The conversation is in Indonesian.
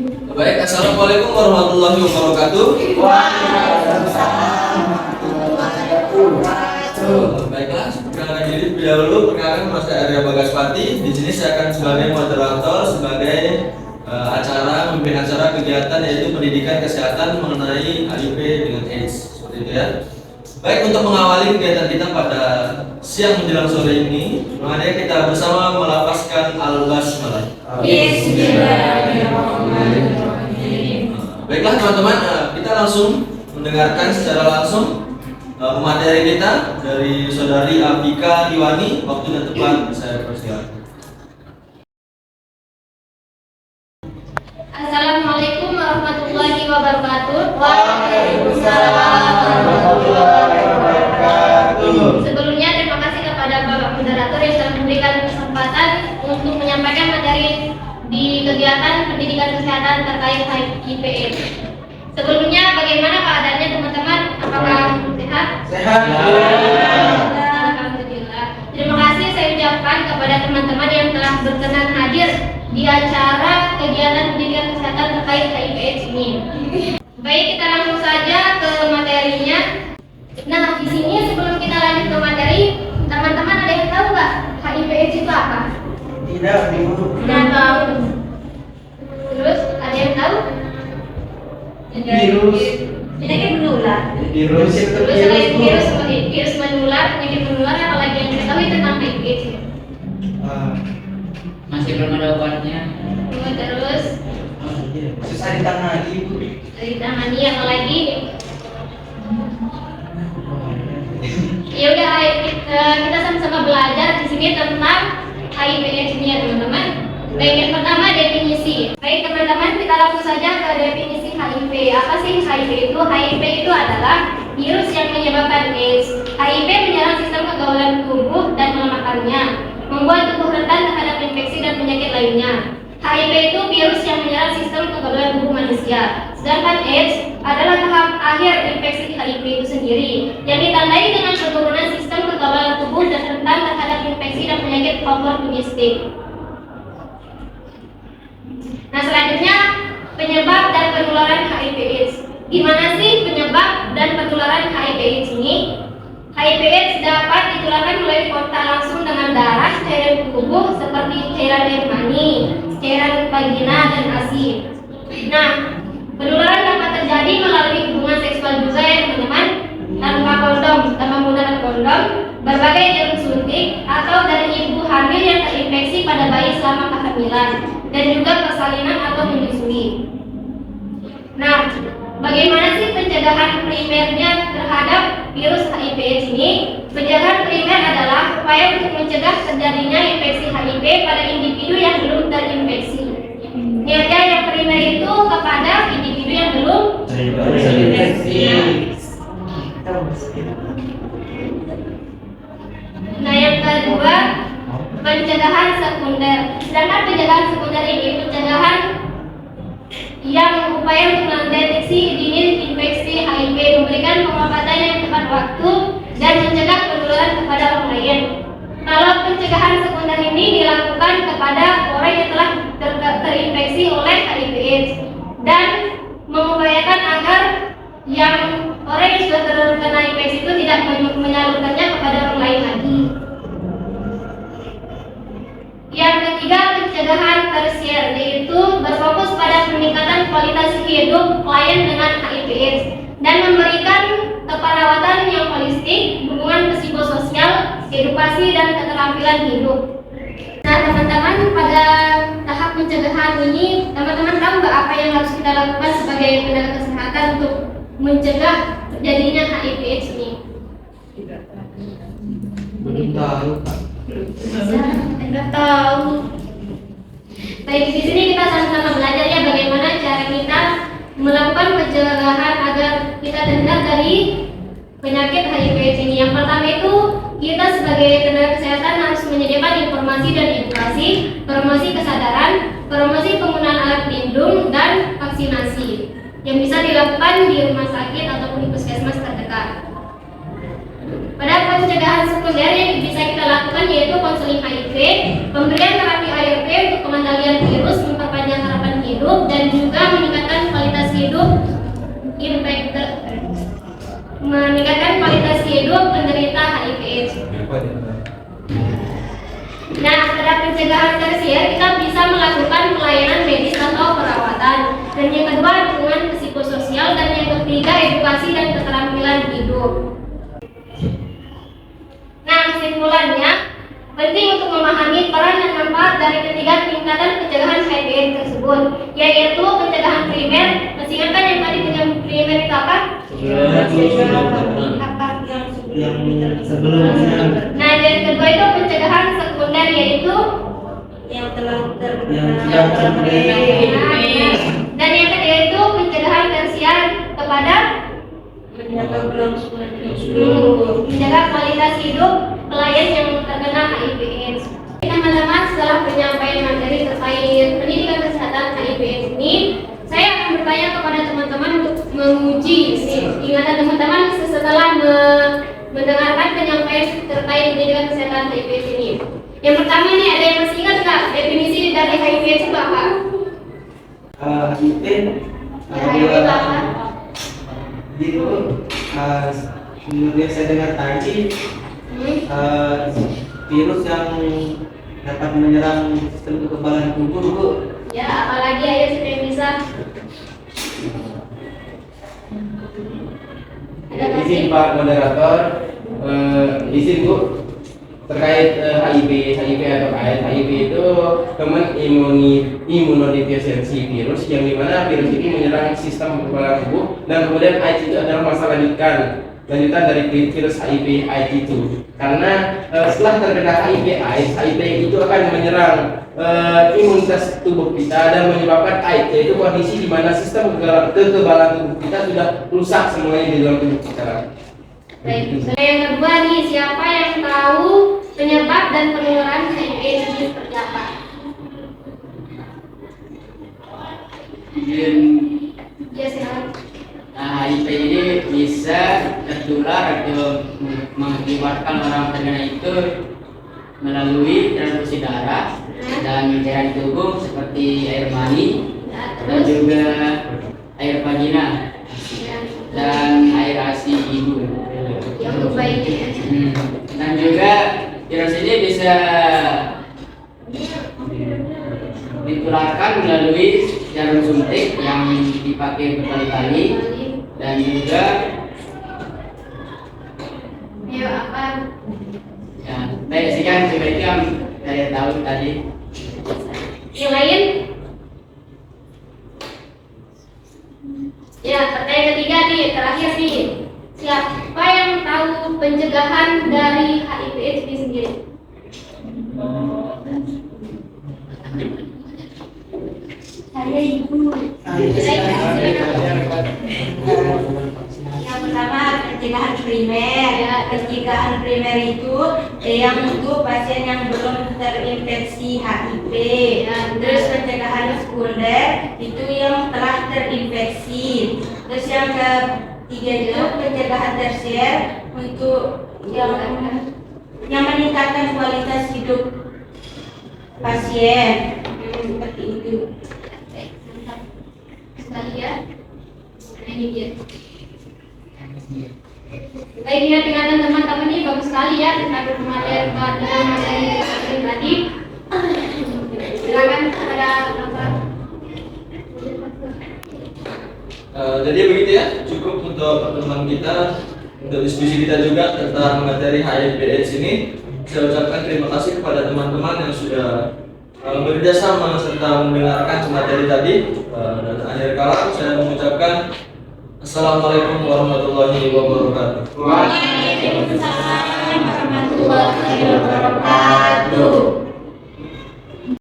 Baik, assalamualaikum warahmatullahi wabarakatuh. Waalaikumsalam warahmatullahi wabarakatuh. Baiklah, perkenalkan diri terlebih dahulu. Perkenalkan, Mas Arya Bagaspati. Di sini saya akan sebagai moderator, sebagai memimpin acara kegiatan yaitu pendidikan kesehatan mengenai HIV dengan AIDS, seperti itu ya. Baik, untuk mengawali kegiatan kita pada siang menjelang sore ini, mari kita bersama melafazkan al-basmalah. Bismillahirrahmanirrahim. Baiklah teman-teman, kita langsung mendengarkan secara langsung pemateri kita dari saudari Abika Iwani. Waktu dan tempat saya persilakan. Assalamualaikum warahmatullahi wabarakatuh. Waalaikumsalam warahmatullahi wabarakatuh. Sebelumnya terima kasih kepada Bapak Moderator yang telah memberikan kesempatan untuk menyampaikan materi di kegiatan pendidikan kesehatan terkait HIV/AIDS. Sebelumnya bagaimana keadaannya teman-teman? Apakah sehat? Sehat. Alhamdulillah. Terima kasih saya ucapkan kepada teman-teman yang telah berkenan hadir di acara kegiatan pendidikan kesehatan terkait HIV/AIDS ini. Baik, kita langsung saja ke materinya. Nah, di sini sebelum kita lanjut ke materi, teman-teman ada yang tahu nggak HIV/AIDS itu apa? Tidak, Ibu. Tidak tahu. Terus ada yang tahu? Virus. Penyakit menular. Virus itu Terus selain virus menular, penyakit menular, apa lagi yang kita tahu tentang HIV/AIDS? Masih belum ada obatnya. Terus susah ditangani, Ibu. ditangani apa lagi? Ya udah, kita sama-sama belajar di sini tentang HIV/AIDS ini ya teman-teman. Baik, yang pertama definisi. Baik teman-teman, kita langsung saja ke definisi HIV. Apa sih HIV itu? HIV itu adalah virus yang menyebabkan AIDS. HIV menyerang sistem kekebalan tubuh dan melemahkannya, membuat tubuh rentan terhadap infeksi dan penyakit lainnya. HIV itu virus yang menyerang sistem kekebalan tubuh manusia. Sedangkan AIDS adalah tahap akhir infeksi HIV itu sendiri, yang ditandai dengan penurunan sistem kekebalan tubuh dan rentan terhadap infeksi dan penyakit oportunistik. Nah, selanjutnya penyebab dan penularan HIV/AIDS. Gimana sih penyebab dan penularan HIV/AIDS ini? HIV/AIDS dapat ditularkan melalui kontak langsung dengan darah, cairan tubuh seperti cairan air mani, cairan vagina dan ASI. Nah, penularan dapat terjadi melalui hubungan seksual juga ya teman-teman, tanpa menggunakan kondom, berbagai jarum suntik, atau dari ibu hamil yang terinfeksi pada bayi selama kehamilan, dan juga persalinan atau menyusui. Nah, bagaimana sih pencegahan primernya terhadap virus HIV/AIDS ini? Pencegahan primer adalah upaya untuk mencegah terjadinya infeksi HIV pada individu yang belum terinfeksi. Niatnya yang primer itu kepada individu yang belum terinfeksi. Nah, yang kedua, pencegahan sekunder. Sedangkan pencegahan sekunder ini pencegahan yang upaya untuk mendeteksi dini infeksi HIV, memberikan pengobatan yang tepat waktu, dan mencegah penularan kepada orang lain. Kalau pencegahan sekunder ini dilakukan kepada orang yang telah terinfeksi oleh HIV/AIDS dan mengupayakan agar yang orang yang sudah terkena infeksi itu tidak menyalurkannya kepada orang lain lagi. Yang ketiga, pencegahan tersier, yaitu berfokus pada peningkatan kualitas hidup klien dengan HIV/AIDS dan memberikan keperawatan yang holistik, dukungan psikososial, edukasi, dan keterampilan hidup. Nah teman-teman, pada tahap pencegahan ini, teman-teman tahu nggak apa yang harus kita lakukan sebagai tenaga kesehatan untuk mencegah terjadinya HIV/AIDS ini? Belum tahu, Pak. Tidak tahu. Baik, di sini kita sama-sama belajar ya bagaimana cara kita melakukan pencegahan agar kita terhindar dari penyakit HIV/AIDS ini. Yang pertama itu kita sebagai tenaga kesehatan harus menyediakan informasi dan edukasi, promosi kesadaran, promosi penggunaan alat pelindung, dan vaksinasi yang bisa dilakukan di rumah sakit ataupun di puskesmas terdekat. Pada pencegahan sekunder yang bisa kita lakukan yaitu konseling HIV, pemberian terapi ARV untuk pengendalian virus, memperpanjang harapan hidup, dan juga hidup penderita HIV/AIDS. Nah, pada pencegahan tersier kita bisa melakukan pelayanan medis atau perawatan. Dan yang kedua, dukungan psikososial, dan yang ketiga, edukasi dan keterampilan hidup. Nah, kesimpulannya, penting untuk memahami peran dan manfaat dari ketiga tingkatan pencegahan HIV/AIDS tersebut, yaitu pencegahan primer. Masih ingat kan yang tadi pencegahan primer itu apa? Yang sebelumnya. Nah, yang kedua itu pencegahan sekunder, yaitu yang telah Yang dan yang ketiga itu pencegahan tersier kepada menjaga kelangsungan menjaga kualitas hidup pelayan yang terkena HIV/AIDS. Teman-teman, setelah penyampaian materi terkait pendidikan kesehatan HIV/AIDS ini, saya akan bertanya kepada teman-teman untuk menguji ingatan teman-teman setelah mendengarkan penyampaian terkait pendidikan kesehatan HIV/AIDS ini. Yang pertama nih, ada yang masih ingat nggak definisi dari HIV/AIDS itu apa? HIV HIV itu apa? itu menurut yang saya dengar tadi virus yang dapat menyerang sistem kekebalan tubuh, Bu. Ya, apalagi ayo siapa yang bisa? Ada masih? Izin Pak Moderator, izin Bu, terkait HIV atau AIDS. HIV itu teman imunodefisiensi virus, yang dimana virus ini menyerang sistem kekebalan tubuh, dan kemudian AIDS itu adalah masa lanjutan dari virus HIV AIDS itu. Karena setelah terkena HIV itu akan menyerang imunitas tubuh kita dan menyebabkan AIDS, yaitu kondisi di mana sistem kekebalan tubuh kita sudah rusak semuanya di dalam tubuh kita. Baik, yang kedua nih, siapa yang tahu penyebab dan penularan HIV/AIDS ini seperti apa? Ya, silakan. Nah, HIV ini bisa tertular atau mengakibatkan orang terkena itu melalui transfusi darah dan cairan tubuh seperti air mani Ya, dan terus juga air vagina ya, dan air ASI ibu. yang untuk bayinya. Dan juga virus ini bisa ditularkan melalui jarum suntik yang dipakai berkali-kali, dan juga Ayo, apa? ya, baik sekian sebaiknya yang saya tahu tadi. Yang lain? Ya, pertanyaan ketiga nih, terakhir nih. Siapa yang tahu pencegahan dari HIV/AIDS ini sendiri? Saya ibu. Yang pertama pencegahan primer. Pencegahan primer itu yang untuk pasien yang belum terinfeksi HIV. Terus pencegahan sekunder itu yang telah terinfeksi. Terus yang ketiga itu pencegahan tersier untuk yang meningkatkan kualitas hidup pasien. Seperti itu. Baik, mantap sekali ya. Nah, ini dia. Baik, ya, tingkatan teman-teman ini bagus sekali ya tentang materi tadi. Silakan ada apa? Jadi begitu ya, cukup untuk pertemuan kita, untuk diskusi kita juga tentang materi HIV/AIDS ini. Saya ucapkan terima kasih kepada teman-teman yang sudah bekerja sama serta mendengarkan materi tadi. Dan akhir kala saya mengucapkan Assalamualaikum warahmatullahi wabarakatuh. Waalaikumsalam warahmatullahi wabarakatuh.